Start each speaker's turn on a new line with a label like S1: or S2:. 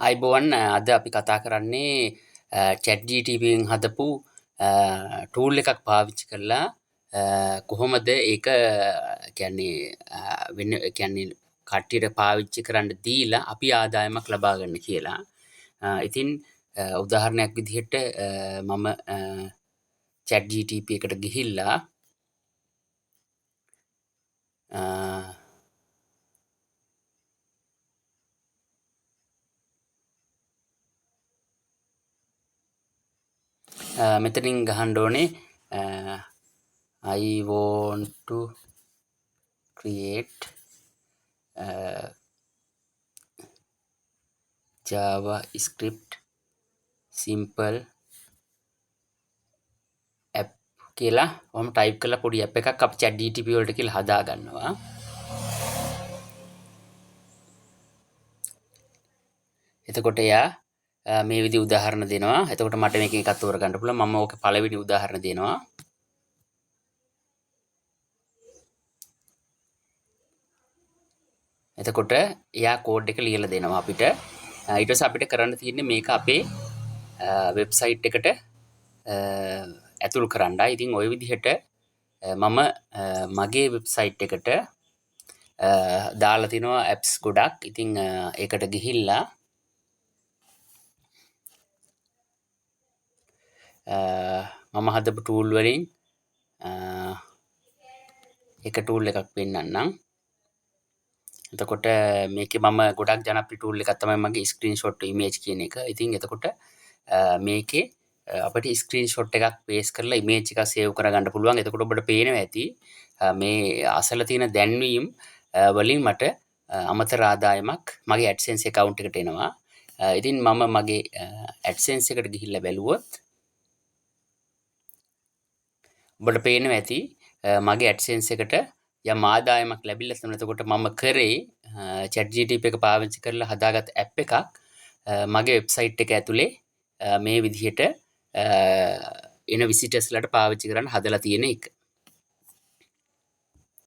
S1: අයිබෝවන් අද අපි කතා කරන්නේ ChatGPTෙන් හදපු ටූල් එකක් පාවිච්චි කරලා කොහොමද ඒක කියන්නේ වෙන කියන්නේ කට්ටියට පාවිච්චි කරන්න දීලා අපි ආදායමක් ලබා ගන්න කියලා. ඉතින් උදාහරණයක් විදිහට මම ChatGPT එකට ගිහිල්ලා මෙතනින් ගහන්න ඕනේ I want to create JavaScript simple app කියලා ඔහම ටයිප් කරලා පොඩි ඇප් එකක් අපි ChatGPT වලට කියලා හදා ගන්නවා. එතකොට එයා මේ විදිහ උදාහරණ දෙනවා. එතකොට මට මේකෙන් එකක් තෝරගන්න පුළුවන්. මම ඕකේ පළවෙනි උදාහරණ දෙනවා. එතකොට එයා කෝඩ් එක ලියලා දෙනවා අපිට. ඊට පස්සේ අපිට කරන්න තියෙන්නේ මේක අපේ වෙබ්සයිට් එකට ඇතුල් කරන්නයි. ඉතින් ওই විදිහට මම මගේ වෙබ්සයිට් එකට දාලා තිනවා ඇප්ස් ගොඩක්. ඉතින් ඒකට ගිහිල්ලා මම හදපු ටූල් වලින් එක ටූල් එකක් පෙන්නන්නම්. එතකොට මේකේ මම ගොඩක් ජනප්‍රිය ටූල් එකක් තමයි මගේ ස්ක්‍රීන්ෂොට් ඉමේජ් කියන එක. ඉතින් එතකොට මේකේ අපිට ස්ක්‍රීන්ෂොට් එකක් පේස්ට් කරලා ඉමේජ් එකක් සේව් කරගන්න පුළුවන්. එතකොට ඔබට පේනවා ඇති මේ අසල තියෙන දැන්වීම් වලින් මට අමතර ආදායමක් මගේ AdSense account එකට එනවා. ඉතින් මම මගේ AdSense එකට ගිහිල්ලා බැලුවොත් ඔබට පේනවා ඇති මගේ AdSense එකට යම් ආදායමක් ලැබිලා තියෙනවා. එතකොට මම කරේ ChatGPT එක පාවිච්චි කරලා හදාගත් ඇප් එකක් මගේ වෙබ්සයිට් එක ඇතුලේ මේ විදිහට එන විසිටර්ස්ලාට පාවිච්චි කරන්න හදලා තියෙන එක.